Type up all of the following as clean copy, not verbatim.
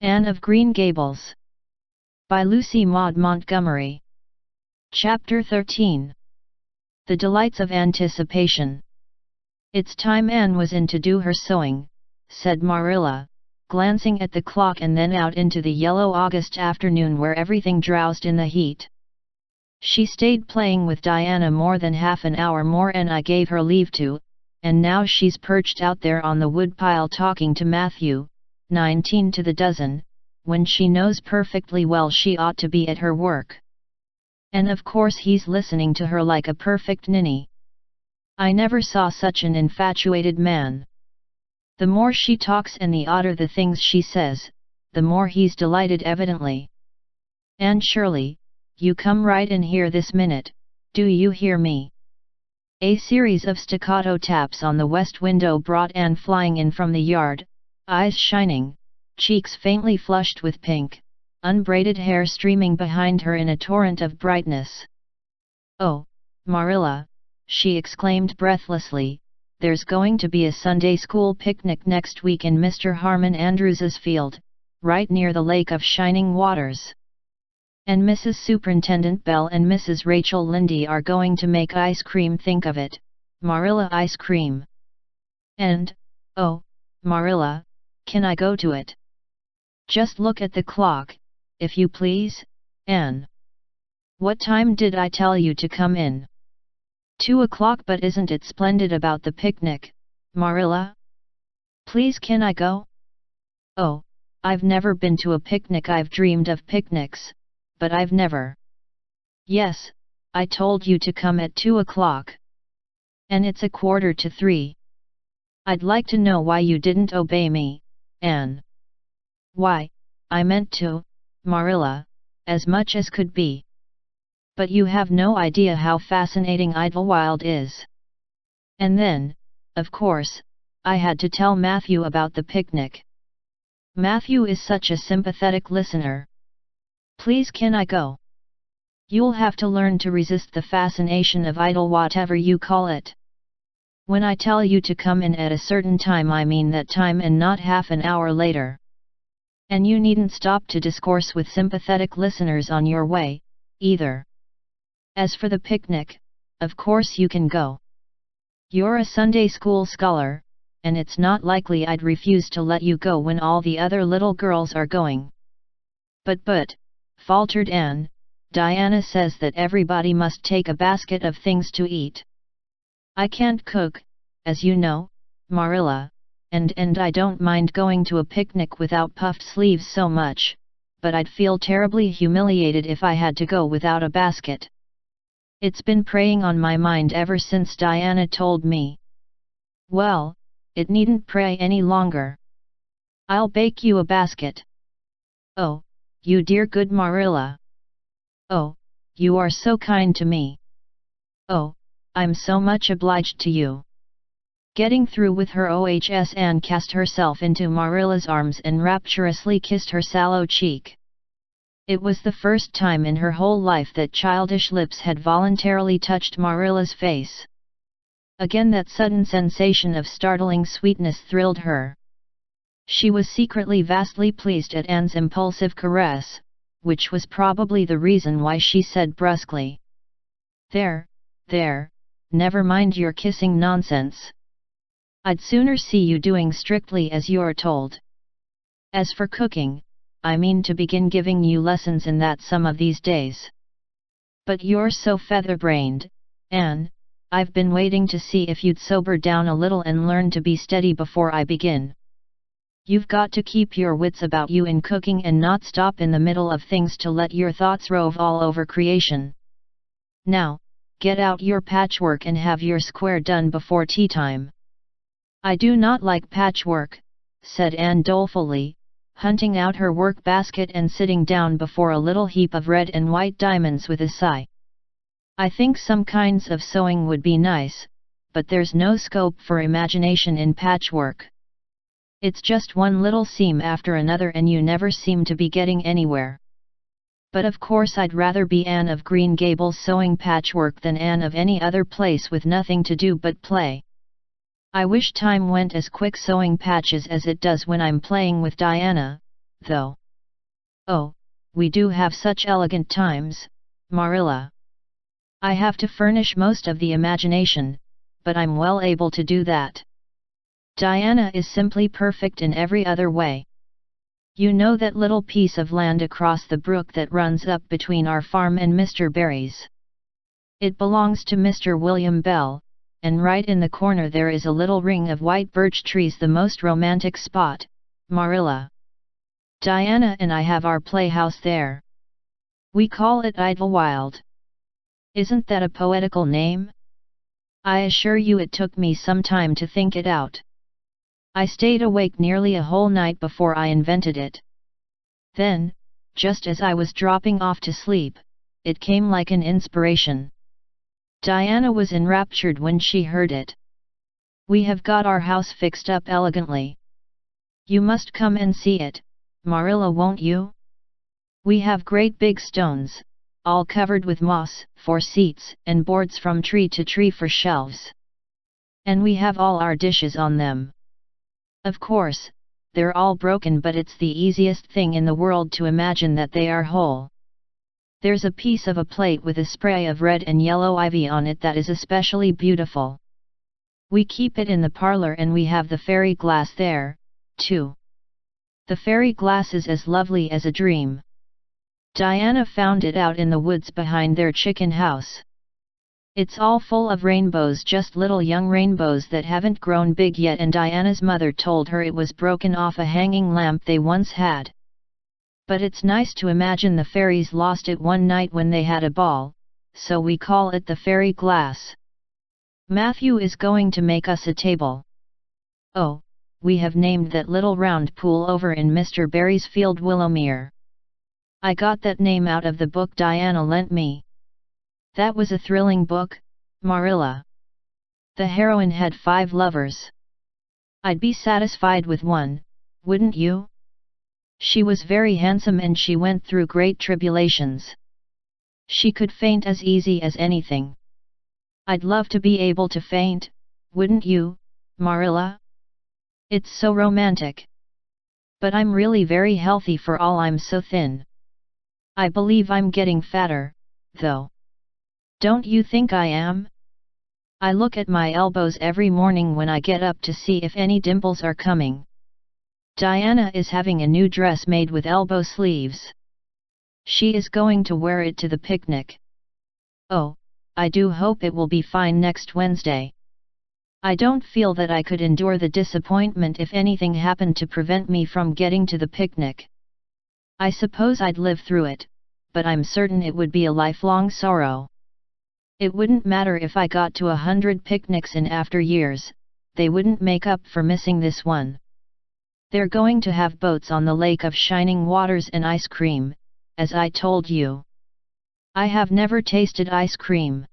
Anne of Green Gables. By Lucy Maud Montgomery. Chapter 13. The Delights of Anticipation. It's time Anne was in to do her sewing, said Marilla, glancing at the clock and then out into the yellow August afternoon where everything drowsed in the heat. She stayed playing with Diana more than half an hour more and I gave her leave to, and now she's perched out there on the woodpile talking to Matthew, 19 to the dozen, when she knows perfectly well she ought to be at her work. And of course he's listening to her like a perfect ninny. I never saw such an infatuated man. The more she talks and the odder the things she says, the more he's delighted evidently. Anne Shirley, you come right in here this minute, do you hear me? A series of staccato taps on the west window brought Anne flying in from the yard, eyes shining, cheeks faintly flushed with pink, unbraided hair streaming behind her in a torrent of brightness. "Oh, Marilla," she exclaimed breathlessly, "there's going to be a Sunday school picnic next week in Mr. Harmon Andrews's field, right near the Lake of Shining Waters. And Mrs. Superintendent Bell and Mrs. Rachel Lynde are going to make ice cream. Think of it, Marilla, ice cream. And, oh, Marilla, can I go to it? Just look at the clock, if you please, Anne. What time did I tell you to come in? 2 o'clock, but isn't it splendid about the picnic, Marilla? Please, can I go? Oh, I've never been to a picnic. I've dreamed of picnics, but I've never. Yes, I told you to come at 2 o'clock. And it's 2:45. I'd like to know why you didn't obey me, Anne. Why, I meant to, Marilla, as much as could be. But you have no idea how fascinating Idlewild is. And then, of course, I had to tell Matthew about the picnic. Matthew is such a sympathetic listener. Please, can I go? You'll have to learn to resist the fascination of Idle, whatever you call it. When I tell you to come in at a certain time, I mean that time and not half an hour later. And you needn't stop to discourse with sympathetic listeners on your way, either. As for the picnic, of course you can go. You're a Sunday school scholar, and it's not likely I'd refuse to let you go when all the other little girls are going. But, faltered Anne, Diana says that everybody must take a basket of things to eat. I can't cook, as you know, Marilla, and I don't mind going to a picnic without puffed sleeves so much, but I'd feel terribly humiliated if I had to go without a basket. It's been preying on my mind ever since Diana told me. Well, it needn't prey any longer. I'll bake you a basket. Oh, you dear good Marilla. Oh, you are so kind to me. Oh, I'm so much obliged to you. Getting through with her OHS, Anne cast herself into Marilla's arms and rapturously kissed her sallow cheek. It was the first time in her whole life that childish lips had voluntarily touched Marilla's face. Again that sudden sensation of startling sweetness thrilled her. She was secretly vastly pleased at Anne's impulsive caress, which was probably the reason why she said brusquely, There, never mind your kissing nonsense. I'd sooner see you doing strictly as you're told. As for cooking, I mean to begin giving you lessons in that some of these days. But you're so feather-brained, Anne, I've been waiting to see if you'd sober down a little and learn to be steady before I begin. You've got to keep your wits about you in cooking and not stop in the middle of things to let your thoughts rove all over creation. Now, get out your patchwork and have your square done before tea time. I do not like patchwork, said Anne dolefully, hunting out her work basket and sitting down before a little heap of red and white diamonds with a sigh. I think some kinds of sewing would be nice, but there's no scope for imagination in patchwork. It's just one little seam after another and you never seem to be getting anywhere. But of course I'd rather be Anne of Green Gables sewing patchwork than Anne of any other place with nothing to do but play. I wish time went as quick sewing patches as it does when I'm playing with Diana, though. Oh, we do have such elegant times, Marilla. I have to furnish most of the imagination, but I'm well able to do that. Diana is simply perfect in every other way. You know that little piece of land across the brook that runs up between our farm and Mr. Barry's? It belongs to Mr. William Bell, and right in the corner there is a little ring of white birch trees, the most romantic spot, Marilla. Diana and I have our playhouse there. We call it Idlewild. Isn't that a poetical name? I assure you it took me some time to think it out. I stayed awake nearly a whole night before I invented it. Then, just as I was dropping off to sleep, it came like an inspiration. Diana was enraptured when she heard it. We have got our house fixed up elegantly. You must come and see it, Marilla, won't you? We have great big stones, all covered with moss, for seats, and boards from tree to tree for shelves. And we have all our dishes on them. Of course, they're all broken, but it's the easiest thing in the world to imagine that they are whole. There's a piece of a plate with a spray of red and yellow ivy on it that is especially beautiful. We keep it in the parlor, and we have the fairy glass there, too. The fairy glass is as lovely as a dream. Diana found it out in the woods behind their chicken house. It's all full of rainbows, just little young rainbows that haven't grown big yet, and Diana's mother told her it was broken off a hanging lamp they once had. But it's nice to imagine the fairies lost it one night when they had a ball, so we call it the fairy glass. Matthew is going to make us a table. Oh, we have named that little round pool over in Mr. Barry's field Willowmere. I got that name out of the book Diana lent me. That was a thrilling book, Marilla. The heroine had 5 lovers. I'd be satisfied with one, wouldn't you? She was very handsome and she went through great tribulations. She could faint as easy as anything. I'd love to be able to faint, wouldn't you, Marilla? It's so romantic. But I'm really very healthy for all I'm so thin. I believe I'm getting fatter, though. Don't you think I am? I look at my elbows every morning when I get up to see if any dimples are coming. Diana is having a new dress made with elbow sleeves. She is going to wear it to the picnic. Oh, I do hope it will be fine next Wednesday. I don't feel that I could endure the disappointment if anything happened to prevent me from getting to the picnic. I suppose I'd live through it, but I'm certain it would be a lifelong sorrow. It wouldn't matter if I got to 100 picnics in after years, they wouldn't make up for missing this one. They're going to have boats on the Lake of Shining Waters and ice cream, as I told you. I have never tasted ice cream.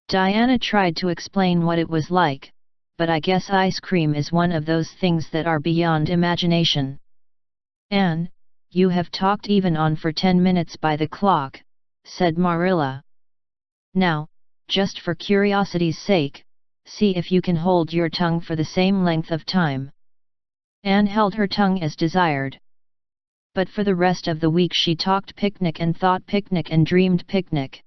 Diana tried to explain what it was like, but I guess ice cream is one of those things that are beyond imagination. Anne, you have talked even on for 10 minutes by the clock, said Marilla. Now, just for curiosity's sake, see if you can hold your tongue for the same length of time. Anne held her tongue as desired. But for the rest of the week she talked picnic and thought picnic and dreamed picnic.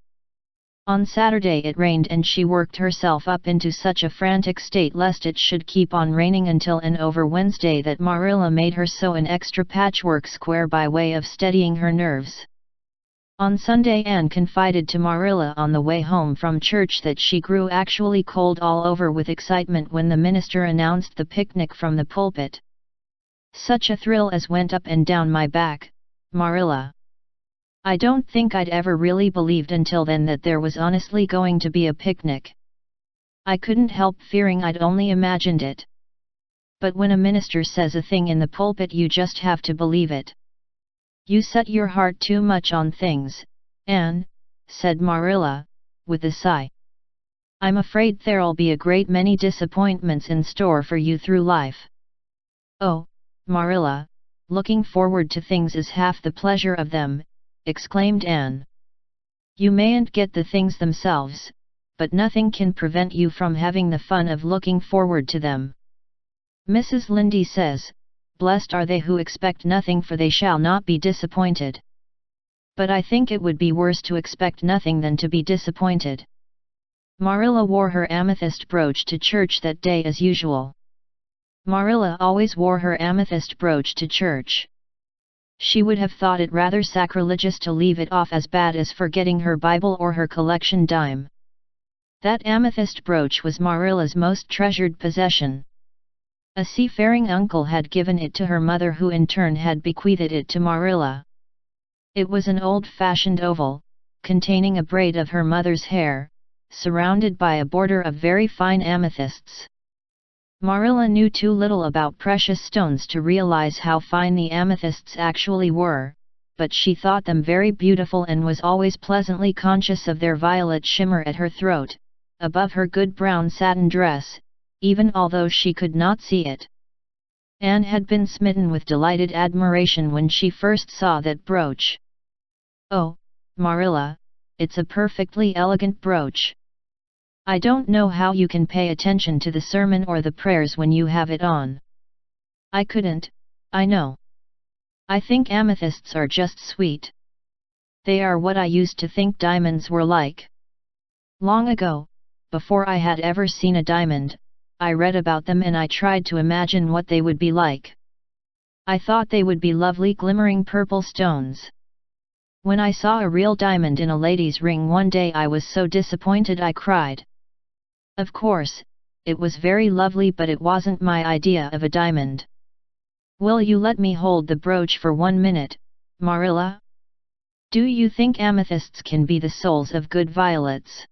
On Saturday it rained and she worked herself up into such a frantic state lest it should keep on raining until and over Wednesday that Marilla made her sew an extra patchwork square by way of steadying her nerves. On Sunday Anne confided to Marilla on the way home from church that she grew actually cold all over with excitement when the minister announced the picnic from the pulpit. Such a thrill as went up and down my back, Marilla. I don't think I'd ever really believed until then that there was honestly going to be a picnic. I couldn't help fearing I'd only imagined it. But when a minister says a thing in the pulpit you just have to believe it. You set your heart too much on things, Anne, said Marilla, with a sigh. I'm afraid there'll be a great many disappointments in store for you through life. Oh, Marilla, looking forward to things is half the pleasure of them, exclaimed Anne. You mayn't get the things themselves, but nothing can prevent you from having the fun of looking forward to them. Mrs. Lynde says, Blessed are they who expect nothing, for they shall not be disappointed. But I think it would be worse to expect nothing than to be disappointed. Marilla wore her amethyst brooch to church that day as usual. Marilla always wore her amethyst brooch to church. She would have thought it rather sacrilegious to leave it off, as bad as forgetting her Bible or her collection dime. That amethyst brooch was Marilla's most treasured possession. A seafaring uncle had given it to her mother, who in turn had bequeathed it to Marilla. It was an old-fashioned oval, containing a braid of her mother's hair, surrounded by a border of very fine amethysts. Marilla knew too little about precious stones to realize how fine the amethysts actually were, but she thought them very beautiful and was always pleasantly conscious of their violet shimmer at her throat, above her good brown satin dress, even although she could not see it. Anne had been smitten with delighted admiration when she first saw that brooch. "Oh, Marilla, it's a perfectly elegant brooch. I don't know how you can pay attention to the sermon or the prayers when you have it on." "I couldn't, I know. I think amethysts are just sweet. They are what I used to think diamonds were like. Long ago, before I had ever seen a diamond, I read about them and I tried to imagine what they would be like. I thought they would be lovely glimmering purple stones. When I saw a real diamond in a lady's ring one day, I was so disappointed I cried. Of course, it was very lovely, but it wasn't my idea of a diamond. Will you let me hold the brooch for 1 minute, Marilla? Do you think amethysts can be the souls of good violets?"